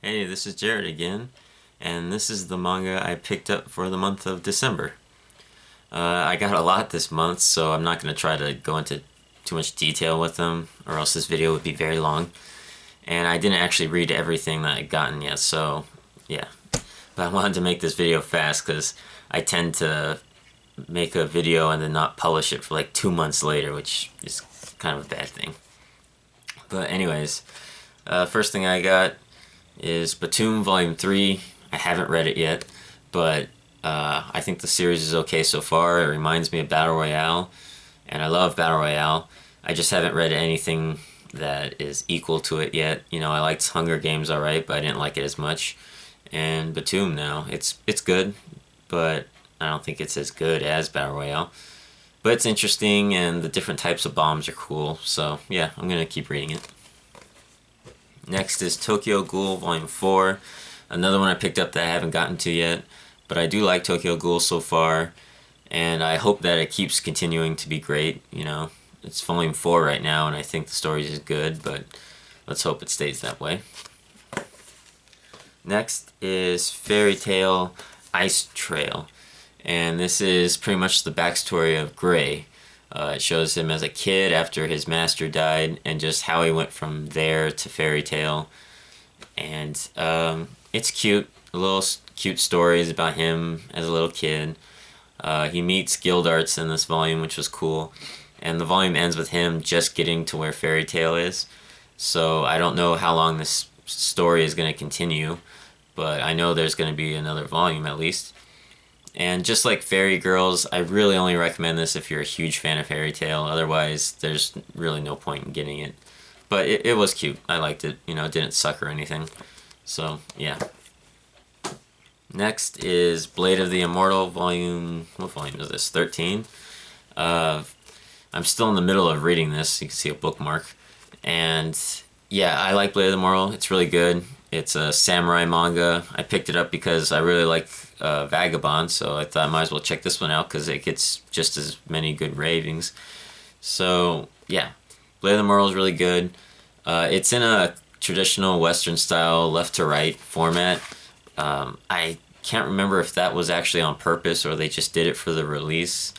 Hey, this is Jared again, and this is the manga I picked up for the month of December. I got a lot this month, so I'm not going to try to go into too much detail with them, or else this video would be very long. And I didn't actually read everything that I'd gotten yet, so yeah. But I wanted to make this video fast because I tend to make a video and then not publish it for like 2 months later, which is kind of a bad thing. But anyways, first thing I got is Batum Volume 3. I haven't read it yet, but I think the series is okay so far. It reminds me of Battle Royale, and I love Battle Royale. I just haven't read anything that is equal to it yet. You know, I liked Hunger Games alright, but I didn't like it as much. And Batum now, it's good, but I don't think it's as good as Battle Royale. But it's interesting, and the different types of bombs are cool, so yeah, I'm gonna keep reading it. Next is Tokyo Ghoul Volume 4, another one I picked up that I haven't gotten to yet, but I do like Tokyo Ghoul so far, and I hope that it keeps continuing to be great. You know, it's Volume 4 right now, and I think the story is good, but let's hope it stays that way. Next is Fairy Tail Ice Trail, and this is pretty much the backstory of Gray. It shows him as a kid after his master died, and just how he went from there to Fairy Tail. And it's cute, little cute stories about him as a little kid. He meets Guildarts in this volume, which was cool. And the volume ends with him just getting to where Fairy Tail is. So I don't know how long this story is going to continue, but I know there's going to be another volume at least. And just like Fairy Girls, I really only recommend this if you're a huge fan of Fairy Tail. Otherwise, there's really no point in getting it. But it was cute. I liked it. You know, it didn't suck or anything. So, yeah. Next is Blade of the Immortal, volume... What volume is this? 13? I'm still in the middle of reading this. You can see a bookmark. And, yeah, I like Blade of the Immortal. It's really good. It's a samurai manga. I picked it up because I really like Vagabond, so I thought I might as well check this one out because it gets just as many good ravings. So, yeah, Blade of the Immortal is really good. It's in a traditional Western style left to right format. I can't remember if that was actually on purpose or they just did it for the release,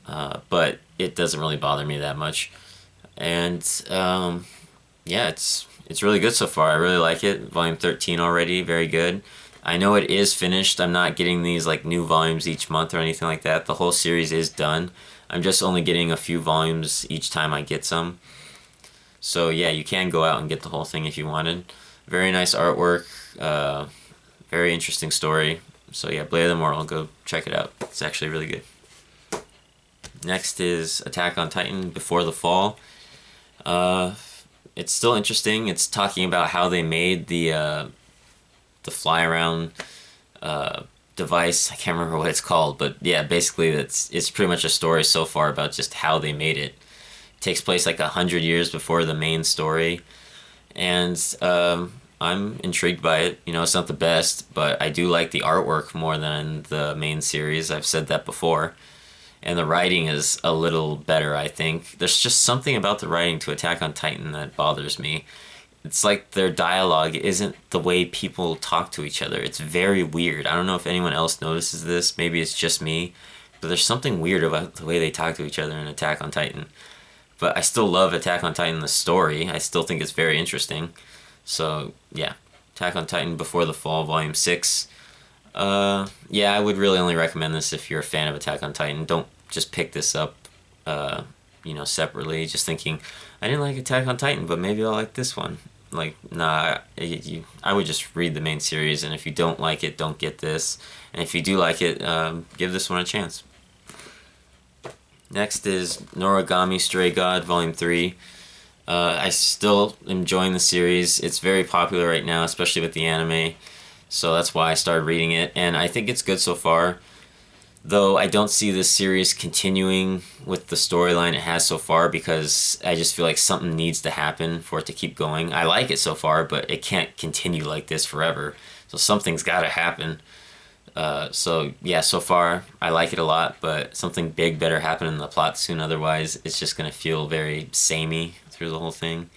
but it doesn't really bother me that much. And yeah, it's really good so far. I really like it. Volume 13 already, very good. I know it is finished. I'm not getting these like new volumes each month or anything like that. The whole series is done. I'm just only getting a few volumes each time I get some. So yeah, you can go out and get the whole thing if you wanted. Very nice artwork. Very interesting story. So yeah, Blade of the Immortal, go check it out. It's actually really good. Next is Attack on Titan Before the Fall. It's still interesting. It's talking about how they made the fly around device. I can't remember what it's called, but yeah, basically it's pretty much a story so far about just how they made it. It takes place like 100 years before the main story, and I'm intrigued by it. You know, it's not the best, but I do like the artwork more than the main series. I've said that before. And the writing is a little better, I think. There's just something about the writing to Attack on Titan that bothers me. It's like their dialogue isn't the way people talk to each other. It's very weird. I don't know if anyone else notices this. Maybe it's just me. But there's something weird about the way they talk to each other in Attack on Titan. But I still love Attack on Titan, the story. I still think it's very interesting. So, yeah. Attack on Titan Before the Fall, Volume 6. Yeah, I would really only recommend this if you're a fan of Attack on Titan. Don't just pick this up, you know, separately, just thinking, I didn't like Attack on Titan, but maybe I'll like this one. Like, nah, I would just read the main series, and if you don't like it, don't get this. And if you do like it, give this one a chance. Next is Noragami Stray God, Volume 3. I still am enjoying the series. It's very popular right now, especially with the anime. So that's why I started reading it, and I think it's good so far. Though I don't see this series continuing with the storyline it has so far because I just feel like something needs to happen for it to keep going. I like it so far, but it can't continue like this forever. So something's got to happen. So yeah, so far I like it a lot, but something big better happen in the plot soon. Otherwise, it's just going to feel very samey through the whole thing.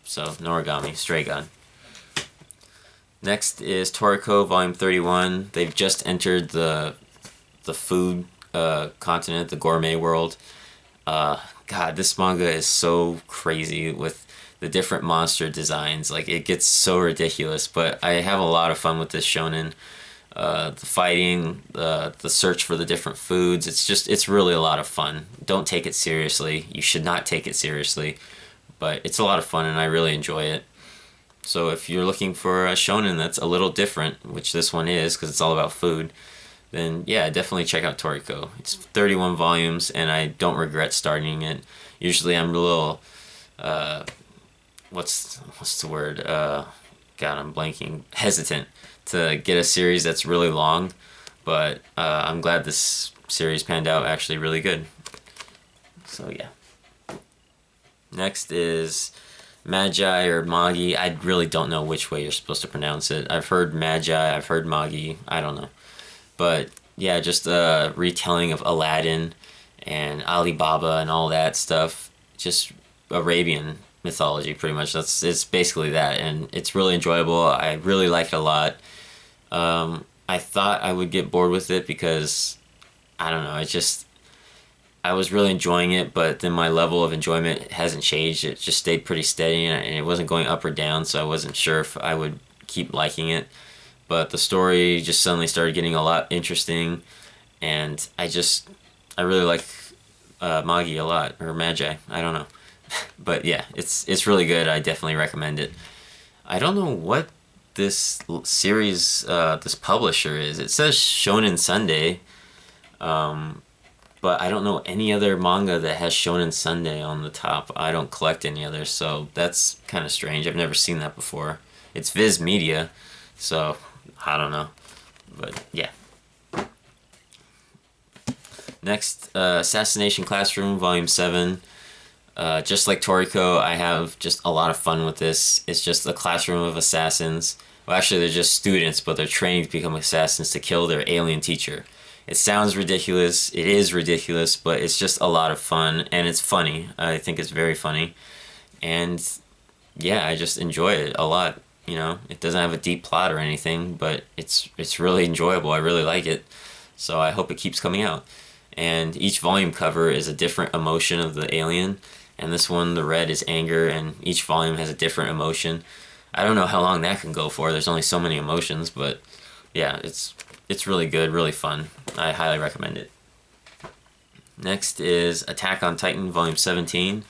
So Noragami, Stray God. Next is Toriko Volume 31. They've just entered the food continent, the gourmet world. God, this manga is so crazy with the different monster designs. Like, it gets so ridiculous, but I have a lot of fun with this shonen. The fighting, the search for the different foods. It's really a lot of fun. Don't take it seriously. You should not take it seriously, but it's a lot of fun and I really enjoy it. So if you're looking for a shonen that's a little different, which this one is because it's all about food, then yeah, definitely check out Toriko. It's 31 volumes and I don't regret starting it. Usually I'm a little what's the word? God, I'm blanking. Hesitant to get a series that's really long, but I'm glad this series panned out actually really good. So yeah. Next is Magi or Magi. I really don't know which way you're supposed to pronounce it. I've heard Magi, I've heard Magi. I don't know. But yeah, just a retelling of Aladdin and Alibaba and all that stuff. Just Arabian mythology, pretty much. It's basically that, and it's really enjoyable. I really like it a lot. I thought I would get bored with it because I don't know. I was really enjoying it, but then my level of enjoyment hasn't changed. It just stayed pretty steady, and it wasn't going up or down. So I wasn't sure if I would keep liking it. But the story just suddenly started getting a lot interesting, and I really like Magi a lot, or Magi. I don't know. But yeah, it's really good. I definitely recommend it. I don't know what this series, this publisher is. It says Shonen Sunday, but I don't know any other manga that has Shonen Sunday on the top. I don't collect any others, so that's kind of strange. I've never seen that before. It's Viz Media, so I don't know. But yeah. Next, Assassination Classroom, Volume 7. Just like Toriko, I have just a lot of fun with this. It's just a classroom of assassins. Well, actually, they're just students, but they're training to become assassins to kill their alien teacher. It sounds ridiculous. It is ridiculous, but it's just a lot of fun, and it's funny. I think it's very funny. And yeah, I just enjoy it a lot. You know, it doesn't have a deep plot or anything, but it's really enjoyable. I really like it. So I hope it keeps coming out. And each volume cover is a different emotion of the alien. And this one, the red is anger, and each volume has a different emotion. I don't know how long that can go for. There's only so many emotions, but yeah, it's really good, really fun. I highly recommend it. Next is Attack on Titan, Volume 17.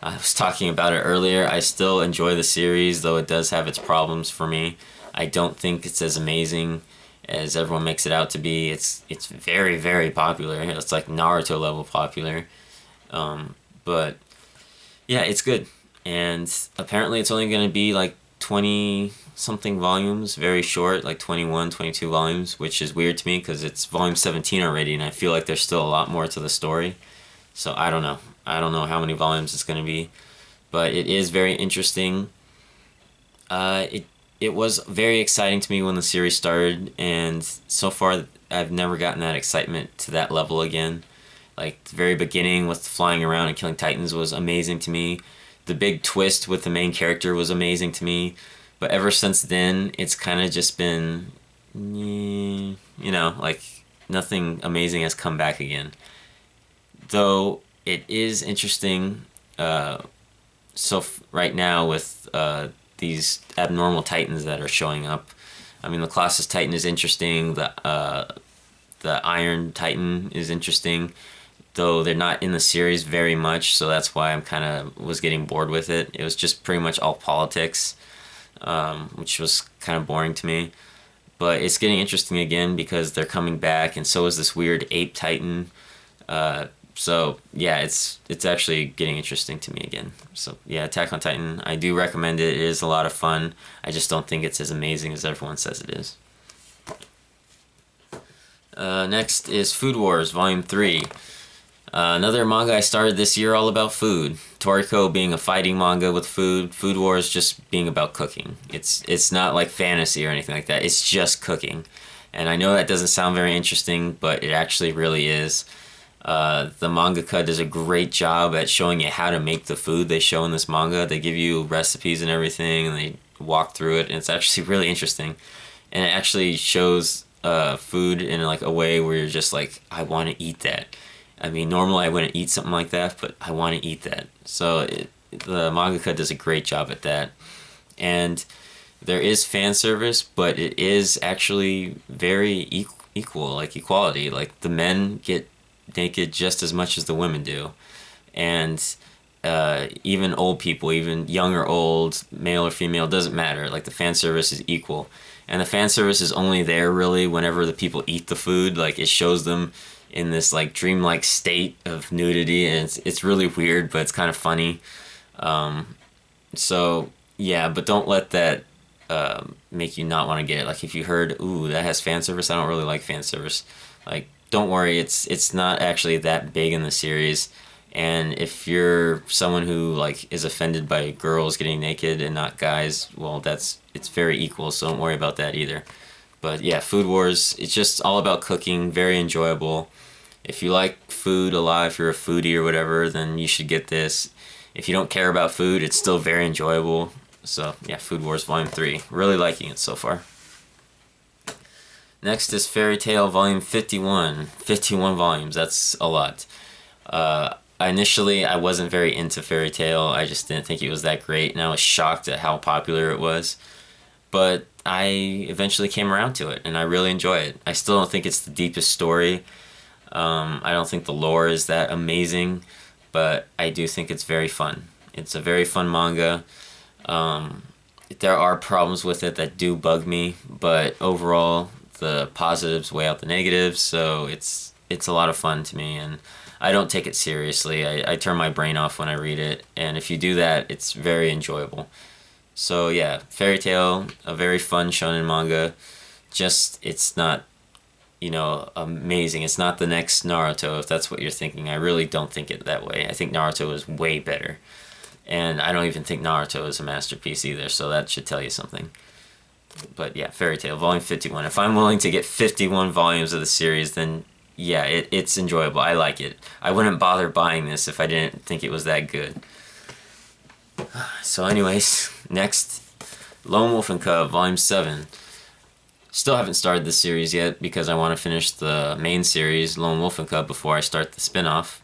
I was talking about it earlier. I still enjoy the series, though it does have its problems for me. I don't think it's as amazing as everyone makes it out to be. It's very, very popular. It's like Naruto level popular. But yeah, it's good. And apparently it's only going to be like 20 something volumes, very short, like 21, 22 volumes, which is weird to me because it's volume 17 already, and I feel like there's still a lot more to the story. So I don't know. I don't know how many volumes it's going to be, but it is very interesting. It was very exciting to me when the series started, and so far I've never gotten that excitement to that level again. Like, the very beginning with flying around and killing titans was amazing to me. The big twist with the main character was amazing to me. But ever since then, it's kind of just been, like nothing amazing has come back again. Though it is interesting, right now with these abnormal titans that are showing up. I mean, the Colossus Titan is interesting. The Iron Titan is interesting, though they're not in the series very much, so that's why I'm kind of was getting bored with it. It was just pretty much all politics, which was kind of boring to me. But it's getting interesting again because they're coming back, and so is this weird ape titan. So yeah, it's actually getting interesting to me again. So yeah, Attack on Titan, I do recommend it. It is a lot of fun. I just don't think it's as amazing as everyone says it is. Next is Food Wars, Volume 3. Another manga I started this year all about food. Toriko being a fighting manga with food. Food Wars just being about cooking. It's not like fantasy or anything like that. It's just cooking. And I know that doesn't sound very interesting, but it actually really is. The mangaka does a great job at showing you how to make the food they show in this manga. They give you recipes and everything, and they walk through it, and it's actually really interesting. And it actually shows food in like a way where you're just like, I want to eat that. I mean, normally I wouldn't eat something like that, but I want to eat that. So the mangaka does a great job at that. And there is fan service, but it is actually very equal, like equality. Like the men get naked just as much as the women do. And even old people, even young or old, male or female, doesn't matter. Like the fan service is equal. And the fan service is only there really whenever the people eat the food. Like it shows them in this like dreamlike state of nudity, and it's really weird, but it's kind of funny. So yeah, but don't let that make you not want to get it. Like if you heard, ooh, that has fan service, I don't really like fan service. Like don't worry, it's not actually that big in the series. And if you're someone who like is offended by girls getting naked and not guys, well, it's very equal, so don't worry about that either. But yeah, Food Wars, it's just all about cooking, very enjoyable. If you like food a lot, if you're a foodie or whatever, then you should get this. If you don't care about food, it's still very enjoyable. So yeah, Food Wars Volume 3. Really liking it so far. Next is Fairy Tail Volume 51. 51 volumes, that's a lot. Initially, I wasn't very into Fairy Tail. I just didn't think it was that great, and I was shocked at how popular it was. But I eventually came around to it, and I really enjoy it. I still don't think it's the deepest story. I don't think the lore is that amazing, but I do think it's very fun. It's a very fun manga. There are problems with it that do bug me, but overall, the positives weigh out the negatives, so it's a lot of fun to me, and I don't take it seriously. I turn my brain off when I read it, and if you do that, it's very enjoyable. So yeah, Fairy Tail, a very fun shonen manga. Just, it's not, amazing. It's not the next Naruto, if that's what you're thinking. I really don't think it that way. I think Naruto is way better. And I don't even think Naruto is a masterpiece either, so that should tell you something. But yeah, Fairy Tail, Volume 51. If I'm willing to get 51 volumes of the series, then yeah, it's enjoyable. I like it. I wouldn't bother buying this if I didn't think it was that good. So anyways, next, Lone Wolf and Cub, Volume 7. Still haven't started this series yet because I want to finish the main series, Lone Wolf and Cub, before I start the spin-off.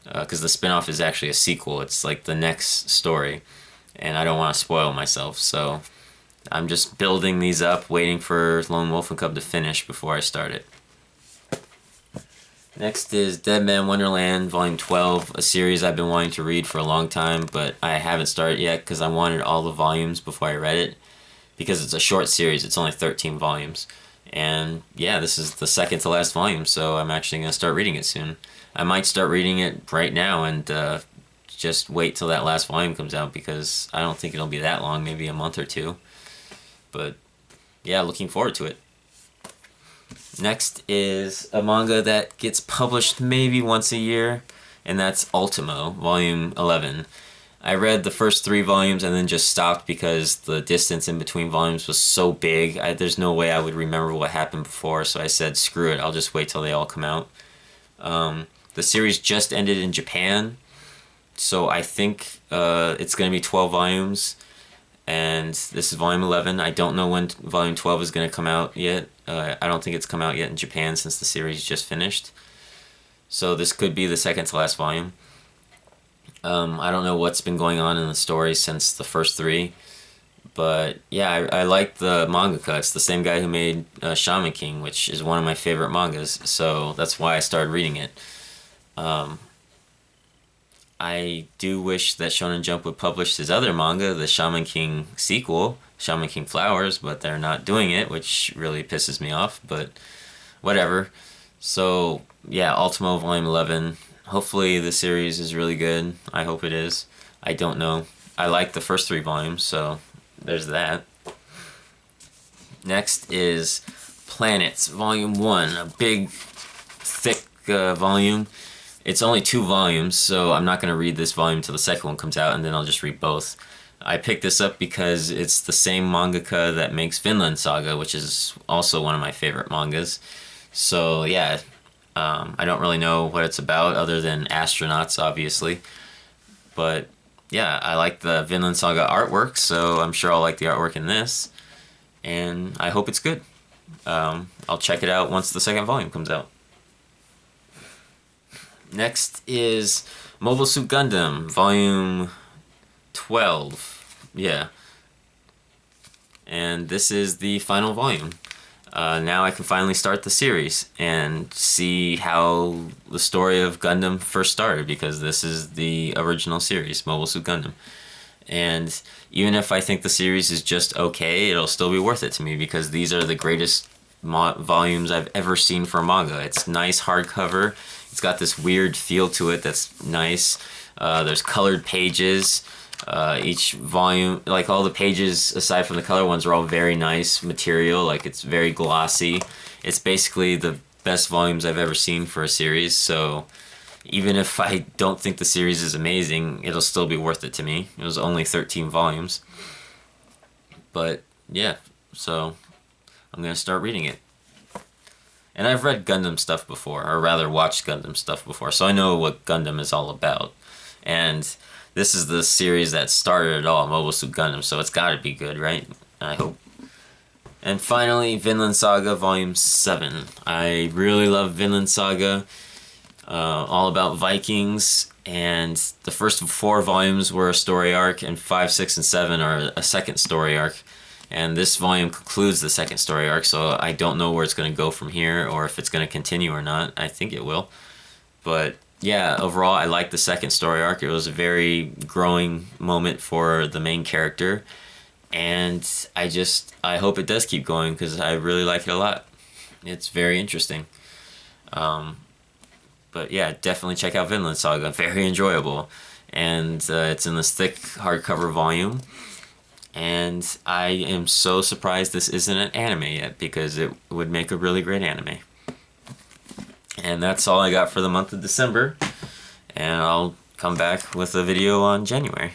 Because the spin-off is actually a sequel. It's like the next story. And I don't want to spoil myself, so I'm just building these up, waiting for Lone Wolf and Cub to finish before I start it. Next is Dead Man Wonderland, Volume 12, a series I've been wanting to read for a long time, but I haven't started yet because I wanted all the volumes before I read it. Because it's a short series, it's only 13 volumes. And yeah, this is the second to last volume, so I'm actually going to start reading it soon. I might start reading it right now and just wait till that last volume comes out because I don't think it'll be that long, maybe a month or two. But yeah, looking forward to it. Next is a manga that gets published maybe once a year, and that's Ultimo, Volume 11. I read the first 3 volumes and then just stopped because the distance in between volumes was so big. There's no way I would remember what happened before, so I said, screw it, I'll just wait till they all come out. The series just ended in Japan, so I think it's going to be 12 volumes, and this is Volume 11. I don't know when Volume 12 is going to come out yet. I don't think it's come out yet in Japan since the series just finished. So this could be the second to last volume. I don't know what's been going on in the story since the first 3. But yeah, I like the mangaka. It's the same guy who made Shaman King, which is one of my favorite mangas. So that's why I started reading it. I do wish that Shonen Jump would publish his other manga, the Shaman King sequel, Shaman King Flowers, but they're not doing it, which really pisses me off, but whatever. So yeah, Ultimo Volume 11. Hopefully the series is really good. I hope it is. I don't know. I like the first 3 volumes, so there's that. Next is Planets, Volume 1, a big, thick volume. It's only 2 volumes, so I'm not going to read this volume until the second one comes out, and then I'll just read both. I picked this up because it's the same mangaka that makes Vinland Saga, which is also one of my favorite mangas. So yeah, I don't really know what it's about other than astronauts, obviously. But yeah, I like the Vinland Saga artwork, so I'm sure I'll like the artwork in this, and I hope it's good. I'll check it out once the second volume comes out. Next is Mobile Suit Gundam, Volume 12. Yeah. And this is the final volume. Now I can finally start the series and see how the story of Gundam first started, because this is the original series, Mobile Suit Gundam. And even if I think the series is just okay, it'll still be worth it to me, because these are the greatest volumes I've ever seen for manga. It's nice hardcover. It's got this weird feel to it that's nice. There's colored pages. Each volume, like all the pages aside from the color ones, are all very nice material. Like, it's very glossy. It's basically the best volumes I've ever seen for a series. So even if I don't think the series is amazing, it'll still be worth it to me. It was only 13 volumes. But yeah, so I'm gonna start reading it. And I've read Gundam stuff before, or rather watched Gundam stuff before, so I know what Gundam is all about. And this is the series that started it all, Mobile Suit Gundam, so it's gotta be good, right? I hope. And finally, Vinland Saga Volume 7. I really love Vinland Saga, all about Vikings, and the first 4 volumes were a story arc, and 5, 6, and 7 are a second story arc. And this volume concludes the second story arc, so I don't know where it's going to go from here, or if it's going to continue or not. I think it will. But yeah, overall, I like the second story arc. It was a very growing moment for the main character. And I hope it does keep going, because I really like it a lot. It's very interesting. But yeah, definitely check out Vinland Saga. Very enjoyable. And it's in this thick hardcover volume. And I am so surprised this isn't an anime yet, because it would make a really great anime. And that's all I got for the month of December. And I'll come back with a video on January.